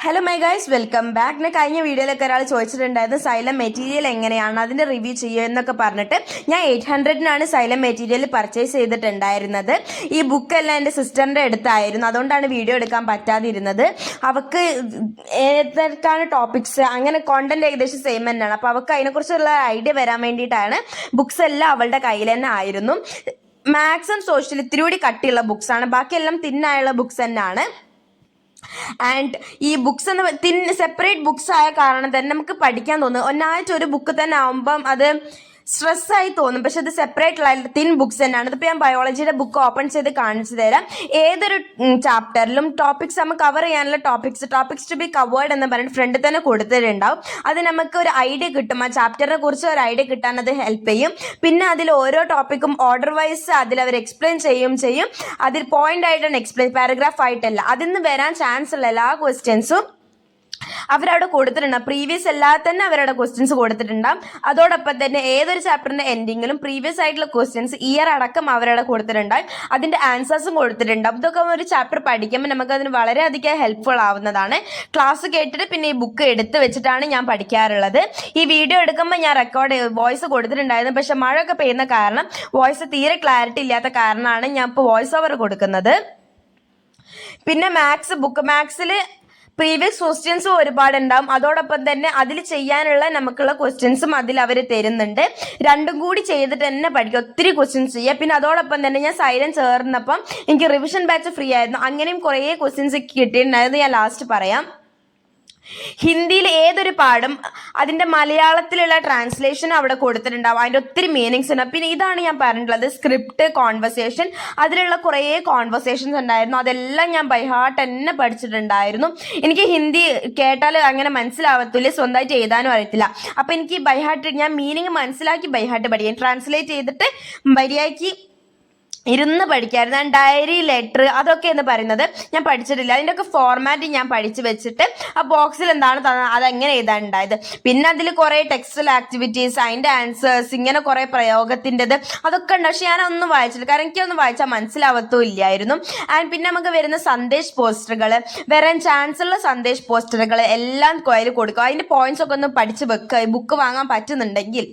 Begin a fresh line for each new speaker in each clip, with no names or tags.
Hello my guys, welcome back. ഞാൻ കഴിഞ്ഞ വീഡിയോയിലൊക്കെ ഒരാൾ ചോദിച്ചിട്ടുണ്ടായിരുന്നു സൈലം മെറ്റീരിയൽ എങ്ങനെയാണ് അതിൻ്റെ റിവ്യൂ ചെയ്യുക എന്നൊക്കെ പറഞ്ഞിട്ട്. ഞാൻ 800-നാണ് സൈലം മെറ്റീരിയൽ പർച്ചേസ് ചെയ്തിട്ടുണ്ടായിരുന്നത്. ഈ ബുക്കെല്ലാം എൻ്റെ സിസ്റ്ററിൻ്റെ അടുത്തായിരുന്നു, അതുകൊണ്ടാണ് വീഡിയോ എടുക്കാൻ പറ്റാതിരുന്നത്. അവൾക്ക് ഏതൊക്കെയാണ് ടോപ്പിക്സ്, അങ്ങനെ കോണ്ടന്റ് ഏകദേശം സെയിം തന്നെയാണ്. അപ്പോൾ അവൾക്ക് അതിനെക്കുറിച്ചുള്ള ഐഡിയ വരാൻ വേണ്ടിയിട്ടാണ്. ബുക്സ് എല്ലാം അവളുടെ കയ്യിൽ തന്നെ ആയിരുന്നു. മാത്സ് ആൻഡ് സോഷ്യൽ ഇത്തിരി കൂടി കട്ടിയുള്ള ബുക്സാണ്, ബാക്കിയെല്ലാം തിന്നായുള്ള ബുക്സ് തന്നെയാണ്. ആൻഡ് ഈ ബുക്സ് എന്ന് സെപ്പറേറ്റ് ബുക്സ് ആയ കാരണം തന്നെ നമുക്ക് പഠിക്കാൻ തോന്നും. ഒന്നായിട്ട് ഒരു ബുക്ക് തന്നെ ആവുമ്പം അത് സ്ട്രെസ്സായി തോന്നും. പക്ഷെ അത് സെപ്പറേറ്റ് തിൻ ബുക്സ് തന്നെയാണ്. ഇതിപ്പോൾ ഞാൻ ബയോളജിയുടെ ബുക്ക് ഓപ്പൺ ചെയ്ത് കാണിച്ചു തരാം. ഏതൊരു ചാപ്റ്ററിലും ടോപ്പിക്സ് നമുക്ക് കവർ ചെയ്യാനുള്ള ടോപ്പിക്സ് ടു ബി കവേർഡ് എന്ന് പറഞ്ഞിട്ട് ഫ്രണ്ടിൽ തന്നെ കൊടുത്തിട്ടുണ്ടാവും. അത് നമുക്ക് ഒരു ഐഡിയ കിട്ടും, ആ ചാപ്റ്ററിനെ കുറിച്ച് ഒരു ഐഡിയ കിട്ടാൻ അത് ഹെൽപ്പ് ചെയ്യും. പിന്നെ അതിൽ ഓരോ ടോപ്പിക്കും ഓർഡർ വൈസ് അതിൽ അവർ എക്സ്പ്ലെയിൻ ചെയ്യും. അതിൽ പോയിന്റ് ആയിട്ടാണ് എക്സ്പ്ലെയിൻ, പാരഗ്രാഫ് ആയിട്ടല്ല. അതിൽ നിന്ന് വരാൻ ചാൻസ് ഉള്ള എല്ലാ ക്വസ്റ്റ്യൻസും അവരവിടെ കൊടുത്തിട്ടുണ്ടാവും. പ്രീവിയസ് അല്ലാതെ തന്നെ അവരവിടെ ക്വസ്റ്റ്യൻസ് കൊടുത്തിട്ടുണ്ടാവും. അതോടൊപ്പം തന്നെ ഏതൊരു ചാപ്റ്ററിന്റെ എൻഡിങ്ങിലും പ്രീവിയസ് ആയിട്ടുള്ള ക്വസ്റ്റ്യൻസ് ഇയർ അടക്കം അവരവിടെ കൊടുത്തിട്ടുണ്ടാവും. അതിന്റെ ആൻസേഴ്സും കൊടുത്തിട്ടുണ്ടാവും. ഇതൊക്കെ ഒരു ചാപ്റ്റർ പഠിക്കുമ്പോൾ നമുക്ക് അതിന് വളരെയധികം ഹെൽപ്ഫുൾ ആവുന്നതാണ്. ക്ലാസ് കേട്ടിട്ട് പിന്നെ ഈ ബുക്ക് എടുത്ത് വെച്ചിട്ടാണ് ഞാൻ പഠിക്കാറുള്ളത്. ഈ വീഡിയോ എടുക്കുമ്പോൾ ഞാൻ വോയിസ് കൊടുത്തിട്ടുണ്ടായിരുന്നു. പക്ഷെ മഴയൊക്കെ പെയ്യുന്ന കാരണം വോയിസ് തീരെ ക്ലാരിറ്റി ഇല്ലാത്ത കാരണമാണ് ഞാൻ ഇപ്പോൾ വോയിസ് ഓവർ കൊടുക്കുന്നത്. പിന്നെ മാത്സിൽ പ്രീവിയസ് ക്വസ്റ്റ്യൻസും ഒരുപാടുണ്ടാവും. അതോടൊപ്പം തന്നെ അതിൽ ചെയ്യാനുള്ള നമുക്കുള്ള ക്വസ്റ്റ്യൻസും അതിൽ അവർ തരുന്നുണ്ട്. രണ്ടും കൂടി ചെയ്തിട്ട് തന്നെ പഠിക്കുക, ഒത്തിരി ക്വസ്റ്റ്യൻസ് ചെയ്യുക. പിന്നെ അതോടൊപ്പം തന്നെ ഞാൻ സൈലം ചേർന്നപ്പം എനിക്ക് റിവിഷൻ ബാച്ച് ഫ്രീ ആയിരുന്നു. അങ്ങനെയും കുറേ ക്വസ്റ്റ്യൻസ് കിട്ടിയിട്ടുണ്ടായിരുന്നു. ഞാൻ ലാസ്റ്റ് പറയാം. ഹിന്ദിയിൽ ഏതൊരു പാഠം അതിൻ്റെ മലയാളത്തിലുള്ള ട്രാൻസ്ലേഷൻ അവിടെ കൊടുത്തിട്ടുണ്ടാവും. അതിൻ്റെ ഒത്തിരി മീനിങ്സ് ഉണ്ട്. പിന്നെ ഇതാണ് ഞാൻ പറഞ്ഞിട്ടുള്ളത്, സ്ക്രിപ്റ്റ്, കോൺവെർസേഷൻ. അതിലുള്ള കുറേ കോൺവെർസേഷൻസ് ഉണ്ടായിരുന്നു. അതെല്ലാം ഞാൻ ബൈ ഹാർട്ട് തന്നെ പഠിച്ചിട്ടുണ്ടായിരുന്നു. എനിക്ക് ഹിന്ദി കേട്ടാൽ അങ്ങനെ മനസ്സിലാവത്തില്ല, സ്വന്തമായിട്ട് എഴുതാനും അറിയത്തില്ല. അപ്പം എനിക്ക് ബൈ ഹാർട്ട്, ഞാൻ മീനിങ് മനസ്സിലാക്കി ബൈ ഹാർട്ട് പഠിക്കാൻ, ട്രാൻസ്ലേറ്റ് ചെയ്തിട്ട് മര്യാദയ്ക്ക് ഇരുന്ന് പഠിക്കായിരുന്നു. ഡയറി, ലെറ്റർ, അതൊക്കെ എന്ന് പറയുന്നത് ഞാൻ പഠിച്ചിട്ടില്ല. അതിൻ്റെയൊക്കെ ഫോർമാറ്റ് ഞാൻ പഠിച്ചു വെച്ചിട്ട് ആ ബോക്സിൽ എന്താണ് അതെങ്ങനെ എഴുതാനുണ്ടായത്. പിന്നെ അതിൽ കുറേ ടെക്സ്റ്റൽ ആക്ടിവിറ്റീസ്, അതിൻ്റെ ആൻസേഴ്സ്, ഇങ്ങനെ കുറേ പ്രയോഗത്തിൻ്റെത് അതൊക്കെ ഉണ്ട്. പക്ഷെ ഞാനൊന്നും വായിച്ചില്ല, കാരണം എനിക്കൊന്നും വായിച്ചാൽ മനസ്സിലാവത്തും ഇല്ലായിരുന്നു. ആൻഡ് പിന്നെ നമുക്ക് വരുന്ന സന്ദേശ് പോസ്റ്ററുകൾ, വരാൻ ചാൻസ് ഉള്ള സന്ദേശ് പോസ്റ്ററുകൾ എല്ലാം അതിൽ കൊടുക്കുക. അതിൻ്റെ പോയിന്റ്സ് ഒക്കെ ഒന്ന് പഠിച്ച് വെക്കുക, ബുക്ക് വാങ്ങാൻ പറ്റുന്നുണ്ടെങ്കിൽ.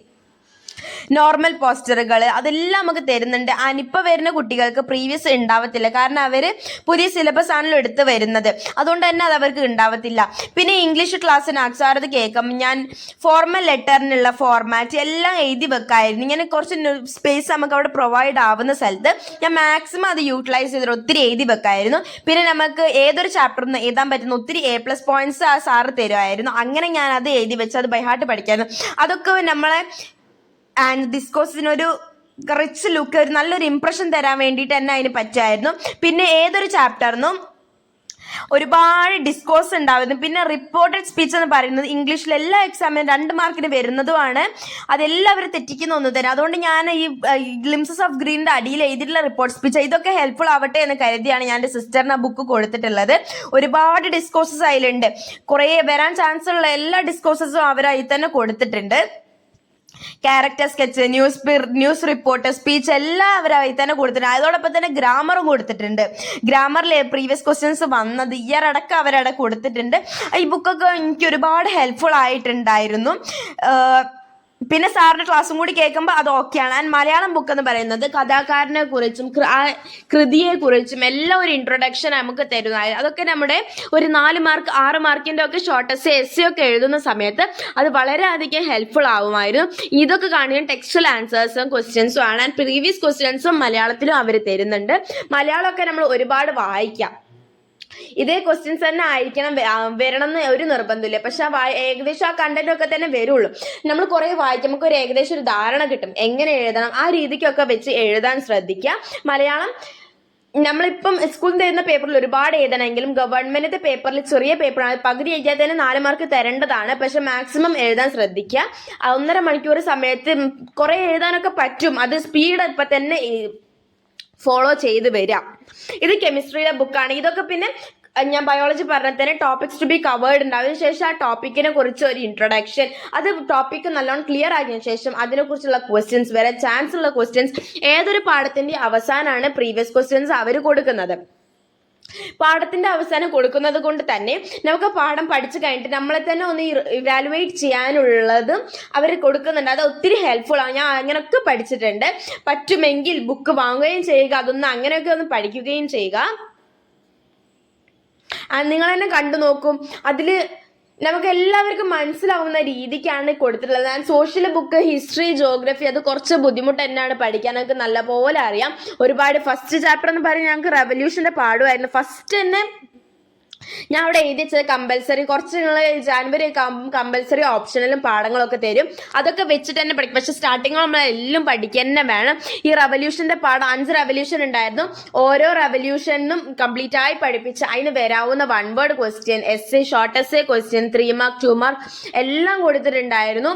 നോർമൽ പോസ്റ്ററുകൾ അതെല്ലാം നമുക്ക് തരുന്നുണ്ട്. ആൻഡ് ഇപ്പോൾ വരുന്ന കുട്ടികൾക്ക് പ്രീവിയസ് ഉണ്ടാവത്തില്ല, കാരണം അവർ പുതിയ സിലബസ് ആണല്ലോ എടുത്ത് വരുന്നത്. അതുകൊണ്ട് തന്നെ അത് അവർക്ക് ഉണ്ടാവത്തില്ല. പിന്നെ ഇംഗ്ലീഷ് ക്ലാസ്സിന് അക്ഷാരത് കേൾക്കാം. ഞാൻ ഫോർമൽ ലെറ്ററിനുള്ള ഫോർമാറ്റ് എല്ലാം എഴുതി വെക്കായിരുന്നു. ഇങ്ങനെ കുറച്ച് സ്പേസ് നമുക്ക് അവിടെ പ്രൊവൈഡ് ആവുന്ന സ്ഥലത്ത് ഞാൻ മാക്സിമം അത് യൂട്ടിലൈസ് ചെയ്തിട്ട് ഒത്തിരി എഴുതി വെക്കായിരുന്നു. പിന്നെ നമുക്ക് ഏതൊരു ചാപ്റ്ററിൽ എഴുതാൻ പറ്റുന്ന ഒത്തിരി A+ പോയിന്റ്സ് ആ സാറ് തരുമായിരുന്നു. അങ്ങനെ ഞാൻ അത് എഴുതി വെച്ച് അത് ബൈ ഹാർട്ട് പഠിക്കായിരുന്നു. അതൊക്കെ നമ്മളെ ആൻഡ് ഡിസ്കോഴ്സിനൊരു റിച്ച് ലുക്ക്, ഒരു നല്ലൊരു ഇംപ്രഷൻ തരാൻ വേണ്ടിയിട്ട് തന്നെ അതിന് പറ്റുമായിരുന്നു. പിന്നെ ഏതൊരു ചാപ്റ്ററിനും ഒരുപാട് ഡിസ്കോഴ്സ് ഉണ്ടാവുന്നു. പിന്നെ റിപ്പോർട്ടഡ് സ്പീച്ച് എന്ന് പറയുന്നത് ഇംഗ്ലീഷിൽ എല്ലാ എക്സാമിനും 2 മാർക്കിന് വരുന്നതുമാണ്. അതെല്ലാവരും തെറ്റിക്കുന്ന ഒന്ന് തന്നെ. അതുകൊണ്ട് ഞാൻ ഈ ഗ്ലിംസസ് ഓഫ് ഗ്രീനിൻ്റെ അടിയിൽ എഴുതിയിട്ടുള്ള റിപ്പോർട്ട് സ്പീച്ച് ഇതൊക്കെ ഹെൽപ്ഫുൾ ആവട്ടെ എന്ന് കരുതിയാണ് ഞാൻ എൻ്റെ സിസ്റ്ററിന് ആ ബുക്ക് കൊടുത്തിട്ടുള്ളത്. ഒരുപാട് ഡിസ്കോഴ്സസ് അതിലുണ്ട്. കുറേ വരാൻ ചാൻസ് ഉള്ള എല്ലാ ഡിസ്കോഴ്സസും അവർ അതിൽ തന്നെ കൊടുത്തിട്ടുണ്ട്. Character sketch, news report, speech എല്ലാം അവർ അതിൽ തന്നെ കൊടുത്തിട്ടുണ്ട്. അതോടൊപ്പം തന്നെ ഗ്രാമറും കൊടുത്തിട്ടുണ്ട്. ഗ്രാമറിൽ പ്രീവിയസ് ക്വസ്റ്റ്യൻസ് വന്നത് ഇയർ അടക്കം അവരവിടെ കൊടുത്തിട്ടുണ്ട്. ഈ ബുക്കൊക്കെ എനിക്ക് ഒരുപാട് ഹെൽപ്ഫുൾ ആയിട്ടുണ്ടായിരുന്നു. പിന്നെ സാറിൻ്റെ ക്ലാസ്സും കൂടി കേൾക്കുമ്പോൾ അത് ഓക്കെയാണ്. ആൻഡ് മലയാളം ബുക്ക് എന്ന് പറയുന്നത് കഥാകാരനെ കുറിച്ചും കൃതിയെക്കുറിച്ചും എല്ലാം ഒരു ഇൻട്രൊഡക്ഷൻ നമുക്ക് തരുന്നതായിരുന്നു. അതൊക്കെ നമ്മുടെ ഒരു 4 മാർക്ക് 6 മാർക്കിൻ്റെ ഒക്കെ ഷോർട്ട് എസ്സേ ഒക്കെ എഴുതുന്ന സമയത്ത് അത് വളരെയധികം ഹെൽപ്ഫുൾ ആവുമായിരുന്നു. ഇതൊക്കെ കാണിക്കാൻ ടെക്സ്റ്റൽ ആൻസേഴ്സും ക്വസ്റ്റ്യൻസും ആണ്. ആൻഡ് പ്രീവിയസ് ക്വസ്റ്റ്യൻസും മലയാളത്തിലും അവർ തരുന്നുണ്ട്. മലയാളമൊക്കെ നമ്മൾ ഒരുപാട് വായിക്കാം. ഇതേ ക്വസ്റ്റ്യൻസ് തന്നെ ആയിരിക്കണം വരണം എന്ന് ഒരു നിർബന്ധമില്ല. പക്ഷെ ഏകദേശം ആ കണ്ടന്റ് ഒക്കെ തന്നെ വരുള്ളൂ. നമ്മൾ കുറേ വായിക്കും, നമുക്ക് ഒരു ഏകദേശം ഒരു ധാരണ കിട്ടും എങ്ങനെ എഴുതണം. ആ രീതിക്കൊക്കെ വെച്ച് എഴുതാൻ ശ്രദ്ധിക്കുക. മലയാളം നമ്മളിപ്പം സ്കൂളിൽ തരുന്ന പേപ്പറിൽ ഒരുപാട് എഴുതണമെങ്കിലും ഗവൺമെന്റിന്റെ പേപ്പറിൽ ചെറിയ പേപ്പറാണ്, പകുതി എഴുതിയാൽ തന്നെ 4 മാർക്ക് തരേണ്ടതാണ്. പക്ഷെ മാക്സിമം എഴുതാൻ ശ്രദ്ധിക്കുക. 1.5 മണിക്കൂർ സമയത്ത് കുറേ എഴുതാനൊക്കെ പറ്റും. അത് സ്പീഡ് ഇപ്പം തന്നെ ഫോളോ ചെയ്ത് വരാം. ഇത് കെമിസ്ട്രിയുടെ ബുക്കാണ്. ഇതൊക്കെ പിന്നെ ഞാൻ ബയോളജി പറഞ്ഞാൽ തന്നെ ടോപ്പിക്സ് ടു ബി കവേർഡ് ഉണ്ട്. അതിനുശേഷം ആ ടോപ്പിക്കിനെ കുറിച്ച് ഒരു ഇൻട്രൊഡക്ഷൻ, അത് ടോപ്പിക്ക് നല്ലോണം ക്ലിയർ ആക്കിയതിനു ശേഷം അതിനെക്കുറിച്ചുള്ള ക്വസ്റ്റ്യൻസ്, വരെ ചാൻസ് ഉള്ള ക്വസ്റ്റ്യൻസ്. ഏതൊരു പാഠത്തിന്റെ അവസാനമാണ് പ്രീവിയസ് ക്വസ്റ്റ്യൻസ് അവർ കൊടുക്കുന്നത്. പാഠത്തിന്റെ അവസാനം കൊടുക്കുന്നത് കൊണ്ട് തന്നെ നമുക്ക് പാഠം പഠിച്ചു കഴിഞ്ഞിട്ട് നമ്മളെ തന്നെ ഒന്ന് ഇവാലുവേറ്റ് ചെയ്യാനുള്ളതും അവർ കൊടുക്കുന്നുണ്ട്. അത് ഒത്തിരി ഹെൽപ്ഫുൾ ആണ്. ഞാൻ അങ്ങനെയൊക്കെ പഠിച്ചിട്ടുണ്ട്. പറ്റുമെങ്കിൽ ബുക്ക് വാങ്ങുകയും ചെയ്യുക, അതൊന്ന് അങ്ങനെയൊക്കെ ഒന്ന് പഠിക്കുകയും ചെയ്യുക. നിങ്ങൾ തന്നെ കണ്ടു നോക്കും, അതിൽ നമുക്ക് എല്ലാവർക്കും മനസ്സിലാവുന്ന രീതിക്കാണ് കൊടുത്തിട്ടുള്ളത്. ഞാൻ സോഷ്യൽ ബുക്ക്, ഹിസ്റ്ററി, ജോഗ്രഫി അത് കുറച്ച് ബുദ്ധിമുട്ട് തന്നെയാണ് പഠിക്കാൻ. നമുക്ക് നല്ല പോലെ അറിയാം. ഒരുപാട് ഫസ്റ്റ് ചാപ്റ്റർ എന്ന് പറഞ്ഞാൽ ഞങ്ങൾക്ക് റെവല്യൂഷന്റെ പാടുമായിരുന്നു. ഫസ്റ്റ് തന്നെ ഞാൻ അവിടെ എഴുതി വെച്ചത് കമ്പൽസറി, കുറച്ച് നിങ്ങൾ ജാനുവരി കമ്പൽസറി ഓപ്ഷനിലും പാഠങ്ങളൊക്കെ തരും. അതൊക്കെ വെച്ചിട്ട് തന്നെ പഠിക്കും. പക്ഷെ സ്റ്റാർട്ടിങ്ങിൽ നമ്മളെല്ലാം പഠിക്കാൻ തന്നെ വേണം. ഈ റെവല്യൂഷന്റെ പാഠം 5 റെവല്യൂഷൻ ഉണ്ടായിരുന്നു. ഓരോ റെവല്യൂഷനും കംപ്ലീറ്റ് ആയി പഠിപ്പിച്ച് അതിന് വരാവുന്ന 1 word question, essay, short essay question, 3 mark 2 mark എല്ലാം കൊടുത്തിട്ടുണ്ടായിരുന്നു.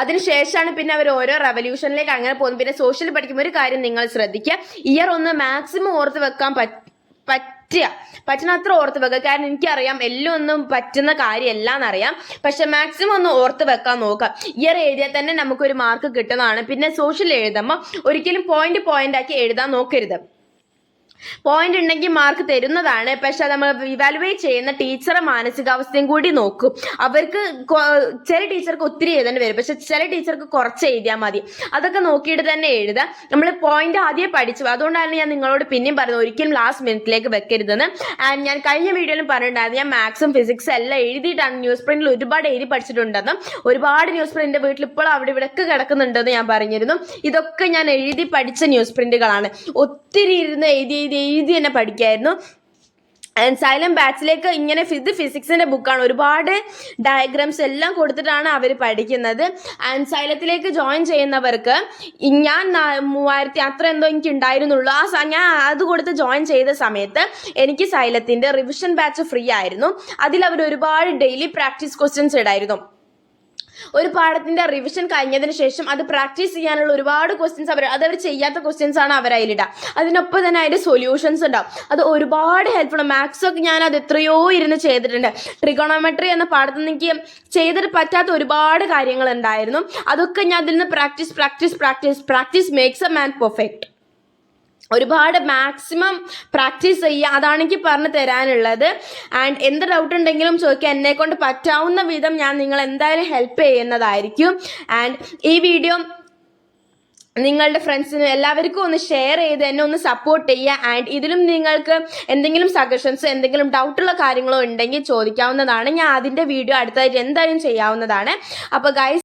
അതിനുശേഷമാണ് പിന്നെ അവർ ഓരോ റെവല്യൂഷനിലേക്ക് അങ്ങനെ പോകുന്നത്. പിന്നെ സോഷ്യൽ പഠിക്കുമ്പോൾ ഒരു കാര്യം നിങ്ങൾ ശ്രദ്ധിക്കുക, ഇയർ ഒന്ന് മാക്സിമം ഓർത്ത് വെക്കാൻ പറ്റുന്നത്ര ഓർത്ത് വെക്കുക. കാരണം എനിക്കറിയാം എല്ലാം ഒന്നും പറ്റുന്ന കാര്യമല്ല എന്നറിയാം. പക്ഷെ മാക്സിമം ഒന്ന് ഓർത്ത് വെക്കാൻ നോക്കാം. ഇയർ എഴുതിയാൽ തന്നെ നമുക്കൊരു മാർക്ക് കിട്ടുന്നതാണ്. പിന്നെ സോഷ്യൽ എഴുതുമ്പോൾ ഒരിക്കലും പോയിന്റ് ആക്കി എഴുതാൻ നോക്കരുത്. പോയിന്റ് ഉണ്ടെങ്കിൽ മാർക്ക് തരുന്നതാണ്. പക്ഷെ നമ്മൾ ഇവാലുവേറ്റ് ചെയ്യുന്ന ടീച്ചറെ മാനസികാവസ്ഥയും കൂടി നോക്കും. അവർക്ക് ചില ടീച്ചർക്ക് ഒത്തിരി എഴുതേണ്ടി വരും, പക്ഷെ ചില ടീച്ചർക്ക് കുറച്ച് എഴുതിയാൽ മതി. അതൊക്കെ നോക്കിയിട്ട് തന്നെ എഴുതുക. നമ്മൾ പോയിന്റ് ആദ്യം പഠിച്ചു. അതുകൊണ്ടാണ് ഞാൻ നിങ്ങളോട് പിന്നെയും പറയുന്നത്, ഒരിക്കലും ലാസ്റ്റ് മിനിറ്റിലേക്ക് വെക്കരുതെന്ന്. ആൻഡ് ഞാൻ കഴിഞ്ഞ വീഡിയോയിലും പറഞ്ഞിട്ടുണ്ടായിരുന്നു, ഞാൻ മാത്സും ഫിസിക്സും എല്ലാം എഴുതിയിട്ടാണ് ന്യൂസ് പ്രിന്റിൽ ഒരുപാട് എഴുതി പഠിച്ചിട്ടുണ്ടെന്നും ഒരുപാട് ന്യൂസ് പ്രിന്റ് വീട്ടിൽ ഇപ്പോൾ അവിടെ ഇവിടെയൊക്കെ കിടക്കുന്നുണ്ടെന്ന് ഞാൻ പറഞ്ഞിരുന്നു. ഇതൊക്കെ ഞാൻ എഴുതി പഠിച്ച ന്യൂസ് പ്രിന്റുകളാണ്. ഒത്തിരി ഇരുന്ന് എഴുതി തന്നെ പഠിക്കായിരുന്നു. സൈലം ബാച്ചിലേക്ക് ഇങ്ങനെ ഇത് ഫിസിക്സിന്റെ ബുക്കാണ്. ഒരുപാട് ഡയഗ്രാംസ് എല്ലാം കൊടുത്തിട്ടാണ് അവർ പഠിക്കുന്നത്. ആൻഡ് സൈലത്തിലേക്ക് ജോയിൻ ചെയ്യുന്നവർക്ക് ഞാൻ 3000 അത്ര എന്തോ എനിക്ക് ഉണ്ടായിരുന്നുള്ളൂ. ഞാൻ അത് കൊടുത്ത് ജോയിൻ ചെയ്ത സമയത്ത് എനിക്ക് സൈലത്തിന്റെ റിവിഷൻ ബാച്ച് ഫ്രീ ആയിരുന്നു. അതിൽ അവർ ഒരുപാട് ഡെയിലി പ്രാക്ടീസ് ക്വസ്റ്റ്യൻസ് ഇടായിരുന്നു. ഒരു പാഠത്തിന്റെ റിവിഷൻ കഴിഞ്ഞതിന് ശേഷം അത് പ്രാക്ടീസ് ചെയ്യാനുള്ള ഒരുപാട് ക്വസ്റ്റ്യൻസ് അവർ ചെയ്യാത്ത ക്വസ്റ്റ്യൻസ് ആണ് അവർ അതിലിടുക. അതിനൊപ്പം തന്നെ അതിന്റെ സൊല്യൂഷൻസ് ഉണ്ടാവും. അത് ഒരുപാട് ഹെൽപ്ഫുൾ. മാത്സ് ഒക്കെ ഞാൻ അത് എത്രയോ ഇരുന്ന് ചെയ്തിട്ടുണ്ട്. ട്രിഗോണോമെട്രി എന്ന പാഠത്തിൽ എനിക്ക് ചെയ്തിട്ട് പറ്റാത്ത ഒരുപാട് കാര്യങ്ങൾ ഉണ്ടായിരുന്നു. അതൊക്കെ ഞാൻ അതിൽ നിന്ന് practice makes a man perfect. ഒരുപാട് മാക്സിമം പ്രാക്ടീസ് ചെയ്യുക, അതാണ് എനിക്ക് പറഞ്ഞു തരാനുള്ളത്. ആൻഡ് എന്ത് ഡൗട്ട് ഉണ്ടെങ്കിലും ചോദിക്കുക. എന്നെ കൊണ്ട് പറ്റാവുന്ന വിധം ഞാൻ നിങ്ങൾ എന്തായാലും ഹെൽപ്പ് ചെയ്യുന്നതായിരിക്കും. ആൻഡ് ഈ വീഡിയോ നിങ്ങളുടെ ഫ്രണ്ട്സിന് എല്ലാവർക്കും ഒന്ന് ഷെയർ ചെയ്ത് എന്നെ ഒന്ന് സപ്പോർട്ട് ചെയ്യുക. ആൻഡ് ഇതിലും നിങ്ങൾക്ക് എന്തെങ്കിലും സജഷൻസ്, എന്തെങ്കിലും ഡൗട്ടുള്ള കാര്യങ്ങളോ ഉണ്ടെങ്കിൽ ചോദിക്കാവുന്നതാണ്. ഞാൻ അതിൻ്റെ വീഡിയോ അടുത്തായിട്ട് എന്തായാലും ചെയ്യാവുന്നതാണ്. അപ്പോൾ ഗൈസ്